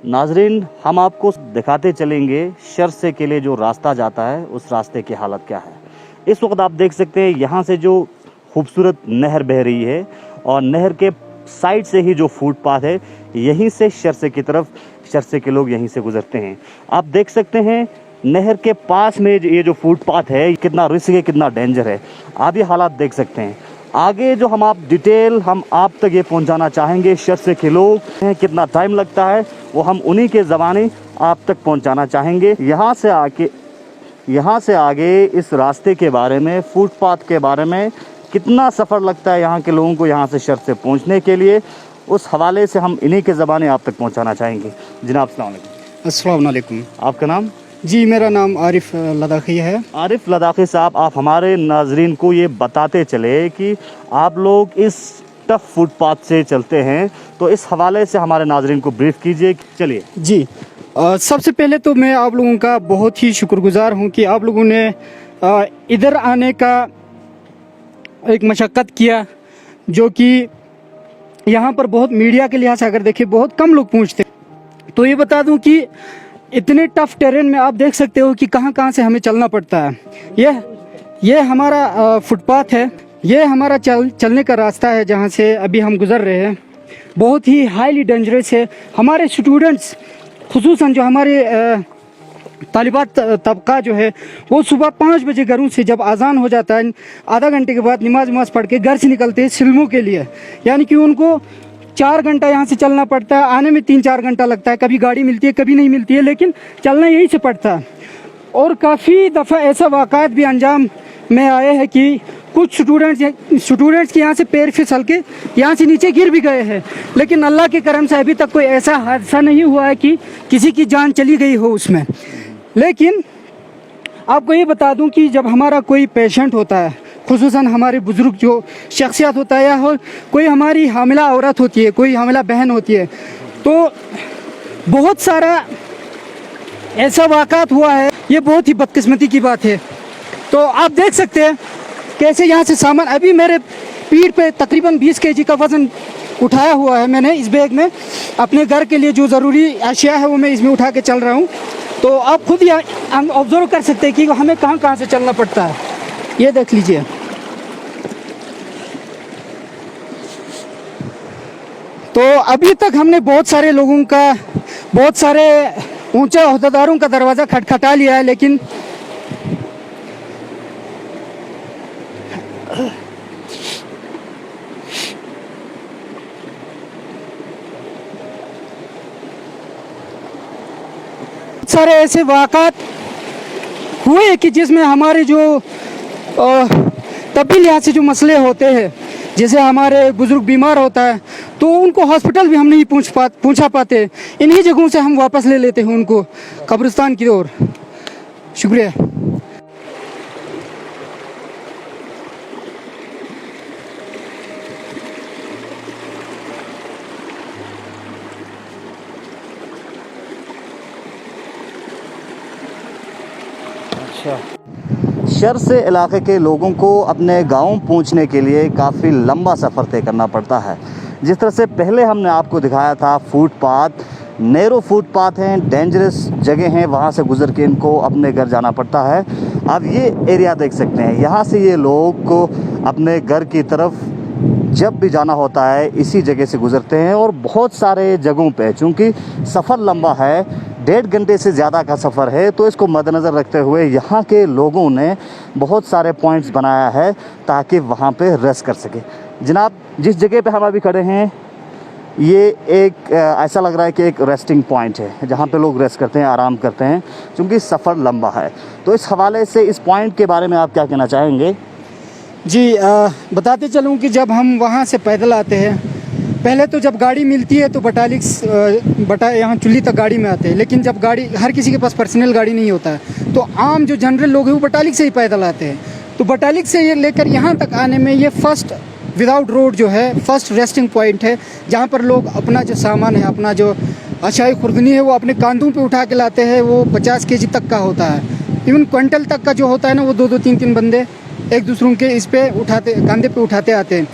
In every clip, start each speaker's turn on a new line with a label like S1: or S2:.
S1: नाजरीन, हम आपको दिखाते चलेंगे शर्से के लिए जो रास्ता जाता है उस रास्ते की हालत क्या है। इस वक्त आप देख सकते हैं यहाँ से जो खूबसूरत नहर बह रही है और नहर के साइड से ही जो फुटपाथ है, यहीं से शर्से की तरफ शर्से के लोग यहीं से गुजरते हैं। आप देख सकते हैं नहर के पास में ये जो फुटपाथ है कितना रिस्क है, कितना डेंजर है। आप ये हालात देख सकते हैं। आगे जो हम आप तक ये पहुंचाना चाहेंगे, शर्से के लोग हैं, कितना टाइम लगता है वो हम उन्हीं के ज़बानी आप तक पहुंचाना चाहेंगे। यहाँ से आगे इस रास्ते के बारे में, फुटपाथ के बारे में कितना सफ़र लगता है यहाँ के लोगों को यहाँ से शर्से पहुँचने के लिए, उस हवाले से हम इन्हीं के ज़बानी आप तक पहुँचाना चाहेंगे। जनाब अस्सलाम वालेकुम।
S2: अस्सलाम वालेकुम।
S1: आपका नाम?
S2: जी, मेरा नाम आरिफ लद्दाखी है।
S1: आरिफ लद्दाखी साहब, आप हमारे नाजरीन को ये बताते चले कि आप लोग इस टफ फुटपाथ से चलते हैं, तो इस हवाले से हमारे नाजरीन को ब्रीफ कीजिए। चलिए
S2: जी, सबसे पहले तो मैं आप लोगों का बहुत ही शुक्रगुजार हूँ कि आप लोगों ने इधर आने का एक मशक्क़त किया, जो कि यहाँ पर बहुत मीडिया के लिहाज से अगर देखें बहुत कम लोग पहुँचते। तो ये बता दूँ कि इतने टफ टेरेन में आप देख सकते हो कि कहाँ कहाँ से हमें चलना पड़ता है। ये हमारा फुटपाथ है, ये हमारा चलने का रास्ता है जहाँ से अभी हम गुज़र रहे हैं। बहुत ही हाईली डेंजरस है। हमारे स्टूडेंट्स खुसूसन जो हमारे तालिबात तबका जो है वो सुबह 5 बजे घरों से जब अजान हो जाता है, आधा घंटे के बाद नमाज पढ़ के घर से निकलते हैं सिल्मों के लिए। यानी कि उनको 4 घंटा यहाँ से चलना पड़ता है, आने में 3-4 घंटा लगता है। कभी गाड़ी मिलती है, कभी नहीं मिलती है, लेकिन चलना यहीं से पड़ता है। और काफ़ी दफ़ा ऐसा वाक़ात भी अंजाम में आए हैं कि कुछ स्टूडेंट्स के यहाँ से पैर फिसल के यहाँ से नीचे गिर भी गए हैं, लेकिन अल्लाह के करम से अभी तक कोई ऐसा हादसा नहीं हुआ है कि किसी की जान चली गई हो उसमें। लेकिन आपको ये बता दूं कि जब हमारा कोई पेशेंट होता है, खुसूसन हमारे बुज़ुर्ग जो शख्सियत होता है या कोई हमारी हामिला औरत होती है, कोई हामिला बहन होती है, तो बहुत सारा ऐसा वाक़ात हुआ है। ये बहुत ही बदकिस्मती की बात है। तो आप देख सकते हैं कैसे यहाँ से सामान, अभी मेरे पीठ पे तकरीबन 20 kg का वज़न उठाया हुआ है मैंने इस बैग में। अपने घर के लिए जो ज़रूरी अशिया है वो मैं इसमें उठा के चल रहा हूँ। तो आप खुद यहाँ ऑब्जर्व कर सकते हैं कि हमें कहाँ कहाँ से चलना पड़ता है। ये देख लीजिए। तो अभी तक हमने बहुत सारे लोगों का, बहुत सारे ऊंचे ओहदेदारों का दरवाज़ा खटखटा लिया है, लेकिन सारे ऐसे वाक़ात हुए कि जिसमें हमारे जो तबी लिहाज से जो मसले होते हैं, जैसे हमारे बुज़ुर्ग बीमार होता है तो उनको हॉस्पिटल भी हम नहीं पहुंचा पाते। इन्हीं जगहों से हम वापस ले लेते हैं उनको कब्रिस्तान की ओर। शुक्रिया।
S1: शर्से इलाके के लोगों को अपने गांव पहुंचने के लिए काफ़ी लंबा सफ़र तय करना पड़ता है। जिस तरह से पहले हमने आपको दिखाया था, फुटपाथ नैरो फुटपाथ हैं, डेंजरस जगह हैं, वहाँ से गुज़र के इनको अपने घर जाना पड़ता है। अब ये एरिया देख सकते हैं, यहाँ से ये लोग को अपने घर की तरफ जब भी जाना होता है इसी जगह से गुज़रते हैं। और बहुत सारे जगहों पे चूँकि सफ़र लंबा है, 1.5 घंटे से ज़्यादा का सफ़र है, तो इसको मद्देनज़र रखते हुए यहाँ के लोगों ने बहुत सारे पॉइंट्स बनाया है ताकि वहाँ पे रेस्ट कर सके। जनाब, जिस जगह पे हम अभी खड़े हैं ये एक ऐसा लग रहा है कि एक रेस्टिंग पॉइंट है जहाँ पे लोग रेस्ट करते हैं, आराम करते हैं, क्योंकि सफ़र लंबा है। तो इस हवाले से इस पॉइंट के बारे में आप क्या कहना चाहेंगे?
S2: जी, बताते चलूँ कि जब हम वहाँ से पैदल आते हैं, पहले तो जब गाड़ी मिलती है तो यहाँ चुल्ली तक गाड़ी में आते हैं, लेकिन जब गाड़ी, हर किसी के पास पर्सनल गाड़ी नहीं होता है, तो आम जो जनरल लोग हैं वो बटालिक से ही पैदल आते हैं। तो बटालिक से ये लेकर यहाँ तक आने में ये फर्स्ट विदाउट रोड जो है फर्स्ट रेस्टिंग पॉइंट है, जहाँ पर लोग अपना जो सामान है, अपना जो अशाई खुर्दनी है वो अपने कांधों पे उठा के लाते हैं। वो 50 kg तक का होता है, इवन क्विंटल तक का जो होता है ना, वो 2-2 3-3 बंदे एक दूसरों के इस पे उठाते, कंधे पे उठाते आते हैं।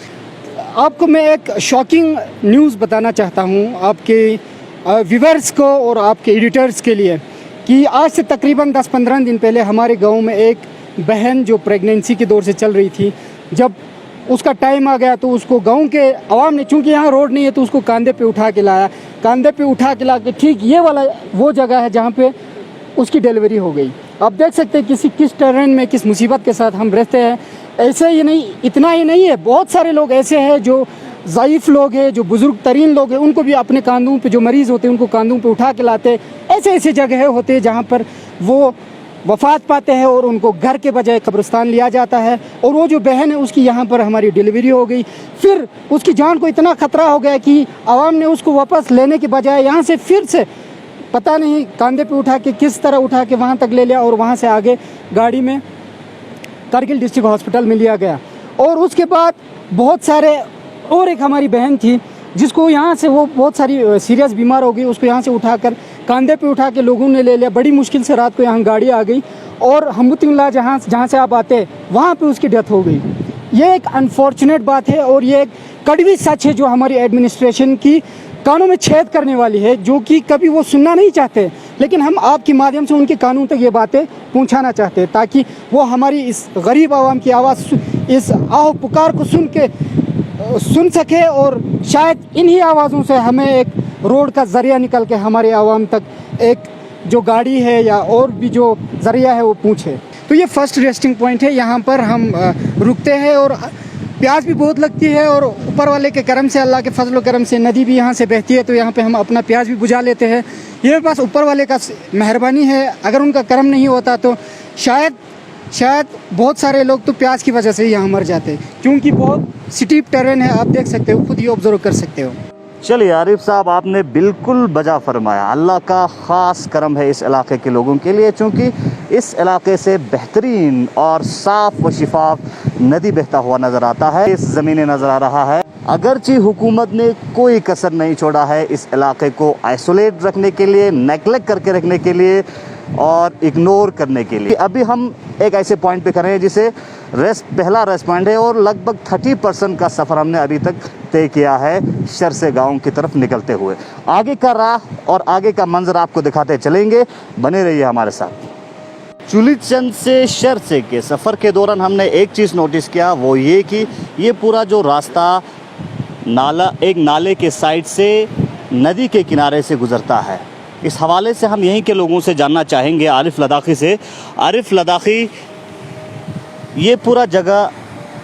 S2: आपको मैं एक शॉकिंग न्यूज़ बताना चाहता हूँ आपके व्यूवर्स को और आपके एडिटर्स के लिए कि आज से तकरीबन 10-15 दिन पहले हमारे गांव में एक बहन जो प्रेगनेंसी के दौर से चल रही थी, जब उसका टाइम आ गया तो उसको गांव के आवाम ने, चूंकि यहाँ रोड नहीं है, तो उसको कंधे पे उठा के लाया। कंधे पे उठा के ला के ठीक ये वाला वो जगह है जहाँ पे उसकी डिलीवरी हो गई। आप देख सकते हैं किस टेरेन में, किस मुसीबत के साथ हम रहते हैं। ऐसे ही नहीं, इतना ही नहीं है, बहुत सारे लोग ऐसे हैं जो ज़ईफ़ लोग हैं, जो बुज़ुर्ग तरीन लोग हैं, उनको भी अपने कांधों पे, जो मरीज़ होते हैं उनको कांधों पे उठा के लाते हैं। ऐसे ऐसे जगह होते हैं जहाँ पर वो वफ़ात पाते हैं और उनको घर के बजाय कब्रिस्तान लिया जाता है। और वो जो बहन है उसकी यहाँ पर हमारी डिलीवरी हो गई, फिर उसकी जान को इतना ख़तरा हो गया कि आवाम ने उसको वापस लेने के बजाय यहाँ से फिर से पता नहीं कंधे पे उठा के किस तरह उठा के वहाँ तक ले लिया और वहाँ से आगे गाड़ी में कारगिल डिस्ट्रिक्ट हॉस्पिटल में लिया गया। और उसके बाद बहुत सारे, और एक हमारी बहन थी जिसको यहाँ से, वो बहुत सारी सीरियस बीमार हो गई, उसको यहाँ से उठाकर कंधे पे उठा के लोगों ने ले लिया। बड़ी मुश्किल से रात को यहाँ गाड़ी आ गई और हमतुल्लाह जहाँ से आप आते वहाँ पे उसकी डेथ हो गई। ये एक अनफॉर्चुनेट बात है और ये एक कड़वी सच है जो हमारी एडमिनिस्ट्रेशन की कानों में छेद करने वाली है, जो कि कभी वो सुनना नहीं चाहते, लेकिन हम आपके माध्यम से उनके कानून तक ये बातें पहुंचाना चाहते हैं ताकि वो हमारी इस गरीब आवाम की आवाज़, इस आहो पुकार को सुन सके और शायद इन्हीं आवाज़ों से हमें एक रोड का ज़रिया निकल के हमारे आवाम तक एक जो गाड़ी है या और भी जो ज़रिया है वो पहुँचे। तो ये फर्स्ट रेस्टिंग पॉइंट है, यहाँ पर हम रुकते हैं और प्यास भी बहुत लगती है और ऊपर वाले के करम से, अल्लाह के फजल करम से नदी भी यहाँ से बहती है, तो यहाँ पे हम अपना प्यास भी बुझा लेते हैं। ये बस ऊपर वाले का मेहरबानी है, अगर उनका करम नहीं होता तो शायद बहुत सारे लोग तो प्यास की वजह से ही यहाँ मर जाते, क्योंकि बहुत स्टीप टेरेन है, आप देख सकते हो, खुद ही ऑब्जर्व कर सकते हो।
S1: चलिए आरिफ साहब, आपने बिल्कुल बजा फरमाया। अल्लाह का ख़ास करम है इस इलाके के लोगों के लिए, क्योंकि इस इलाके से बेहतरीन और साफ़ व शिफाफ नदी बहता हुआ नज़र आता है, इस ज़मीने नज़र आ रहा है। अगरचे हुकूमत ने कोई कसर नहीं छोड़ा है इस इलाके को आइसोलेट रखने के लिए, नेगलेक्ट करके रखने के लिए और इग्नोर करने के लिए। अभी हम एक ऐसे पॉइंट पे खड़े हैं जिसे पहला रेस्ट पॉइंट है और लगभग 30% का सफ़र हमने अभी तक तय किया है शरसे गांव की तरफ निकलते हुए। आगे का राह और आगे का मंजर आपको दिखाते चलेंगे, बने रहिए हमारे साथ। चुलीचंद से शरसे के सफ़र के दौरान हमने एक चीज़ नोटिस किया, वो ये कि ये पूरा जो रास्ता एक नाले के साइड से नदी के किनारे से गुज़रता है। इस हवाले से हम यहीं के लोगों से जानना चाहेंगे, आरिफ लद्दाखी से। आरिफ लद्दाखी, ये पूरा जगह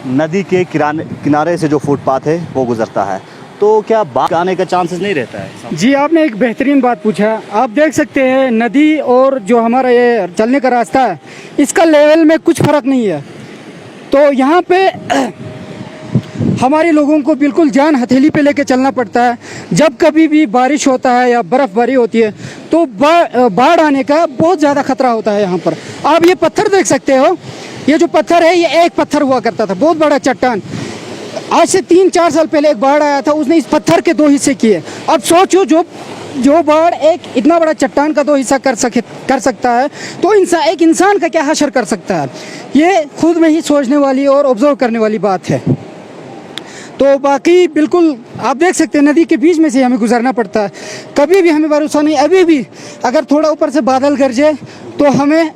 S1: नदी के किनारे से जो फुटपाथ है वो गुज़रता है, तो क्या बाढ़ आने का चांसेस नहीं रहता है?
S2: जी, आपने एक बेहतरीन बात पूछा। आप देख सकते हैं नदी और जो हमारा ये चलने का रास्ता है, इसका लेवल में कुछ फ़र्क नहीं है। तो यहाँ पे हमारे लोगों को बिल्कुल जान हथेली पे लेके चलना पड़ता है। जब कभी भी बारिश होता है या बर्फ़बारी होती है तो बाढ़ आने का बहुत ज़्यादा ख़तरा होता है। यहाँ पर आप ये पत्थर देख सकते हो, ये जो पत्थर है ये एक पत्थर हुआ करता था, बहुत बड़ा चट्टान। आज से 3-4 साल पहले एक बाढ़ आया था, उसने इस पत्थर के 2 हिस्से किए। अब सोचो, जो बाढ़ एक इतना बड़ा चट्टान का 2 हिस्सा कर सकता है, तो एक इंसान का क्या हशर कर सकता है। ये खुद में ही सोचने वाली और ऑब्जर्व करने वाली बात है। तो बाकी बिल्कुल आप देख सकते हैं नदी के बीच में से हमें गुजरना पड़ता है। कभी भी हमें भरोसा नहीं, अभी भी अगर थोड़ा ऊपर से बादल गरजे तो हमें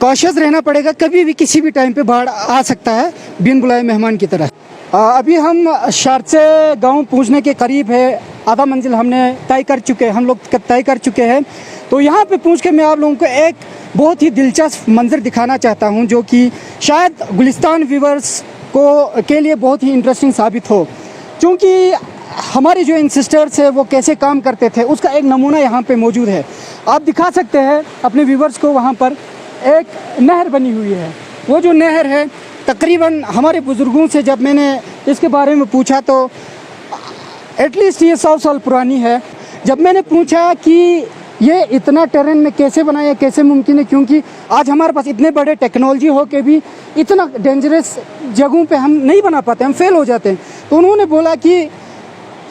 S2: कॉशियस रहना पड़ेगा, कभी भी किसी भी टाइम पे बाढ़ आ सकता है, बिन बुलाए मेहमान की तरह। अभी हम शरसे गांव पहुंचने के करीब है, आधा मंजिल हम लोग तय कर चुके हैं। तो यहाँ पे पहुँच के मैं आप लोगों को एक बहुत ही दिलचस्प मंजर दिखाना चाहता हूँ, जो कि शायद गुलिस्तान व्यूवर्स के लिए बहुत ही इंटरेस्टिंग साबित हो, क्योंकि हमारे जो एंसेस्टर्स है वो कैसे काम करते थे उसका एक नमूना यहाँ पे मौजूद है। आप दिखा सकते हैं अपने व्यूवर्स को, वहाँ पर एक नहर बनी हुई है। वो जो नहर है तकरीबन हमारे बुज़ुर्गों से जब मैंने इसके बारे में पूछा तो एटलीस्ट ये 100 साल पुरानी है। जब मैंने पूछा कि ये इतना टेरेन में कैसे बनाया, कैसे मुमकिन है, क्योंकि आज हमारे पास इतने बड़े टेक्नोलॉजी हो के भी इतना डेंजरस जगहों पे हम नहीं बना पाते, हम फेल हो जाते हैं। तो उन्होंने बोला कि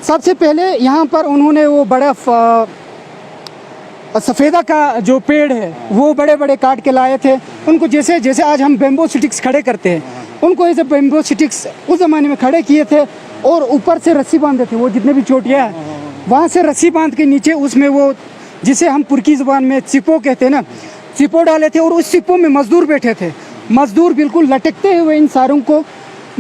S2: सबसे पहले यहाँ पर उन्होंने वो बड़ा सफ़ेदा का जो पेड़ है वो बड़े बड़े काट के लाए थे। उनको जैसे आज हम बेम्बो स्टिक्स खड़े करते हैं, उनको ऐसे बेम्बो स्टिक्स उस ज़माने में खड़े किए थे और ऊपर से रस्सी बांधे थे, वो जितने भी चोटियाँ वहाँ से रस्सी बांध के नीचे उसमें वो जिसे हम पुरकी ज़ुबान में चिपो कहते हैं ना, चिपो डाले थे और उस चिपो में मज़दूर बैठे थे। मज़दूर बिल्कुल लटकते हुए इन सारों को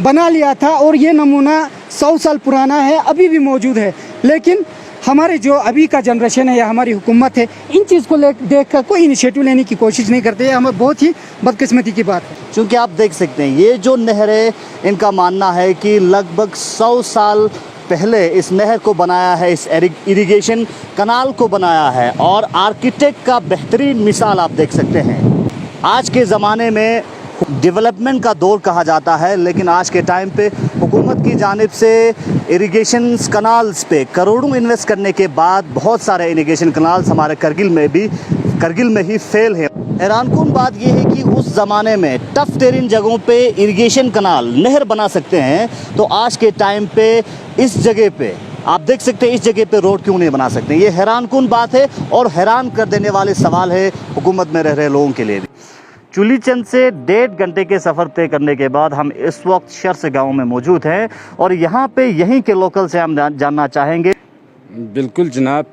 S2: बना लिया था और ये नमूना 100 साल पुराना है, अभी भी मौजूद है। लेकिन हमारे जो अभी का जनरेशन है या हमारी हुकूमत है, इन चीज़ को देख कर कोई इनिशिएटिव लेने की कोशिश नहीं करते। हमें बहुत ही बदकिस्मती की बात है।
S1: क्योंकि आप देख सकते हैं ये जो नहर है, इनका मानना है कि लगभग 100 साल पहले इस नहर को बनाया है, इस इरिगेशन कनाल को बनाया है और आर्किटेक्ट का बेहतरीन मिसाल आप देख सकते हैं। आज के ज़माने में डेवलपमेंट का दौर कहा जाता है, लेकिन आज के टाइम पे हुकूमत की जानिब से इरिगेशन कनाल्स पे करोड़ों इन्वेस्ट करने के बाद बहुत सारे इरिगेशन कनाल्स हमारे करगिल में ही फेल है। हैरानकुन बात यह है कि उस ज़माने में टफ टेरिन जगहों पे इरिगेशन कनाल नहर बना सकते हैं, तो आज के टाइम पे इस जगह पे आप देख सकते हैं इस जगह पे रोड क्यों नहीं बना सकते। ये हैरानकुन बात है और हैरान कर देने वाले सवाल है हुकूमत में रह रहे लोगों के लिए भी। चुलीचंद से 1.5 घंटे के सफ़र तय करने के बाद हम इस वक्त शर्स गांव में मौजूद हैं और यहाँ पे यहीं के लोकल से हम जानना चाहेंगे।
S3: बिल्कुल जनाब,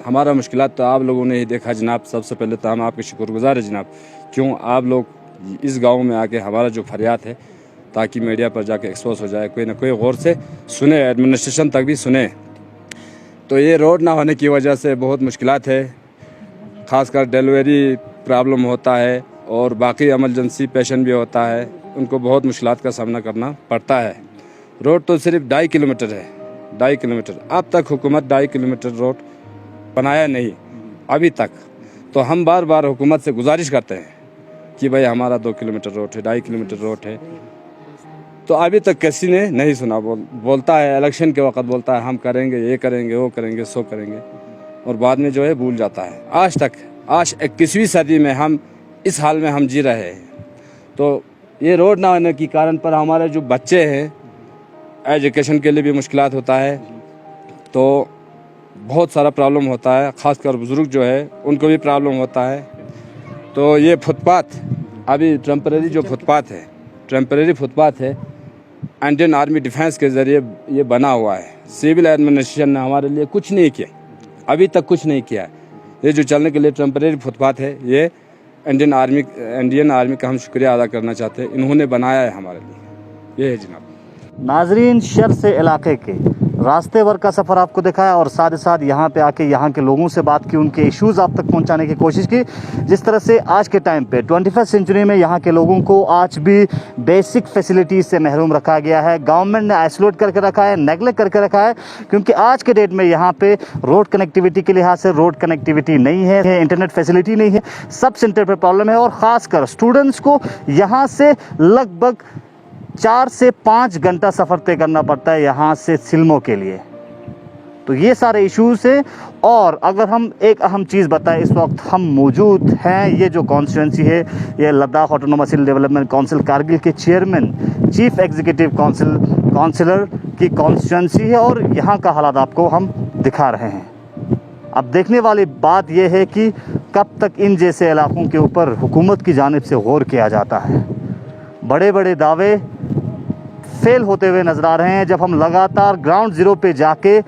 S3: हमारा मुश्किलात तो आप लोगों ने ही देखा जनाब। सबसे पहले तो हम आपके शुक्रगुजार है जनाब, क्यों आप लोग इस गांव में आके हमारा जो फरियाद है ताकि मीडिया पर जाके एक्सपोज हो जाए, कोई ना कोई गौर से सुने, एडमिनिस्ट्रेशन तक भी सुने। तो ये रोड ना होने की वजह से बहुत मुश्किलात है, ख़ासकर डिलीवरी प्रॉब्लम होता है और बाकी एमरजेंसी पेशेंट भी होता है, उनको बहुत मुश्किलात का सामना करना पड़ता है। रोड तो सिर्फ 2.5 किलोमीटर है, 2.5 किलोमीटर। अब तक हुकूमत 2.5 किलोमीटर रोड बनाया नहीं अभी तक। तो हम बार बार हुकूमत से गुजारिश करते हैं कि भाई हमारा 2 किलोमीटर रोड है, 2.5 किलोमीटर रोड है, तो अभी तक किसी ने नहीं सुना। बोलता है इलेक्शन के वक्त, बोलता है हम करेंगे, ये करेंगे, वो करेंगे, सो करेंगे, और बाद में जो है भूल जाता है। आज तक, आज 21वीं सदी में हम इस हाल में हम जी रहे हैं। तो ये रोड ना होने के कारण पर हमारे जो बच्चे हैं एजुकेशन के लिए भी मुश्किलात होता है, तो बहुत सारा प्रॉब्लम होता है, ख़ासकर बुज़ुर्ग जो है उनको भी प्रॉब्लम होता है। तो ये फुटपाथ अभी टेम्परेरी जो फुटपाथ है, टेम्परेरी फुटपाथ है, इंडियन आर्मी डिफेंस के ज़रिए ये बना हुआ है। सिविल एडमिनिस्ट्रेशन ने हमारे लिए कुछ नहीं किया, अभी तक कुछ नहीं किया। ये जो चलने के लिए टेम्परेरी फुटपाथ है, ये इंडियन आर्मी का हम शुक्रिया अदा करना चाहते हैं, इन्होंने बनाया है हमारे लिए। ये है जनाब।
S1: नाजरीन, शहर से इलाके के रास्ते भर का सफ़र आपको दिखाया और साथ ही साथ यहाँ पे आके यहाँ के लोगों से बात की, उनके इश्यूज़ आप तक पहुँचाने की कोशिश की। जिस तरह से आज के टाइम पे 21वीं सेंचुरी में यहाँ के लोगों को आज भी बेसिक फैसिलिटीज़ से महरूम रखा गया है। गवर्नमेंट ने आइसोलेट करके रखा है, नेगलेक्ट करके रखा है, क्योंकि आज के डेट में यहाँ पे रोड कनेक्टिविटी के लिहाज से रोड कनेक्टिविटी नहीं है, इंटरनेट फैसिलिटी नहीं है, सब सेंटर पर प्रॉब्लम है। और ख़ासकर स्टूडेंट्स को यहाँ से लगभग 4 से 5 घंटा सफ़र तय करना पड़ता है यहाँ से सिल्मो के लिए। तो ये सारे इश्यूज़ हैं। और अगर हम एक अहम चीज़ बताएं, इस वक्त हम मौजूद हैं, ये जो कॉन्स्टिट्यूंसी है ये लद्दाख ऑटोनोमस हिल डेवलपमेंट काउंसिल कारगिल के चेयरमैन, चीफ एग्जीक्यूटिव काउंसिलर की कॉन्स्टिट्यूंसी है और यहाँ का हालात आपको हम दिखा रहे हैं। अब देखने वाली बात यह है कि कब तक इन जैसे इलाकों के ऊपर हुकूमत की जानिब से गौर किया जाता है। बड़े बड़े दावे फेल होते हुए नज़र आ रहे हैं। जब हम लगातार ग्राउंड ज़ीरो पे जाके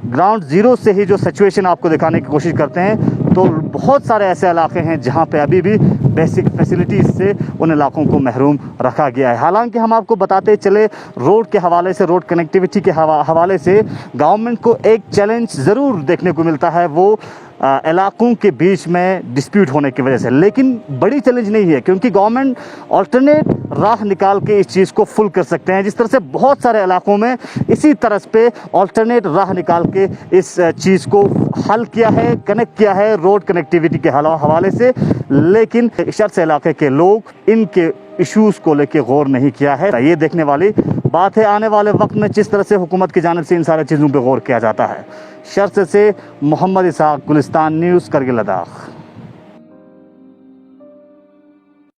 S1: ग्राउंड ज़ीरो से ही जो सिचुएशन आपको दिखाने की कोशिश करते हैं, तो बहुत सारे ऐसे इलाके हैं जहां पे अभी भी बेसिक फैसिलिटीज़ से उन इलाकों को महरूम रखा गया है। हालांकि हम आपको बताते चले, रोड के हवाले से, रोड कनेक्टिविटी के हवाले से गवर्नमेंट को एक चैलेंज ज़रूर देखने को मिलता है, वो इलाकों के बीच में डिस्प्यूट होने की वजह से। लेकिन बड़ी चैलेंज नहीं है, क्योंकि गवर्नमेंट अल्टरनेट राह निकाल के इस चीज़ को फुल कर सकते हैं। जिस तरह से बहुत सारे इलाकों में इसी तरह पे अल्टरनेट राह निकाल के इस चीज़ को हल किया है, कनेक्ट किया है रोड कनेक्टिविटी के हवाले से। लेकिन शहर से इलाके के लोग इनके इश्यूज़ को लेके गौर नहीं किया है। ये देखने वाली बात है आने वाले वक्त में जिस तरह से हुकूमत की जानिब से इन सारी चीज़ों पे गौर किया जाता है। शर्त से मोहम्मद इसाक, गुलिस्तान न्यूज़, करगिल लद्दाख।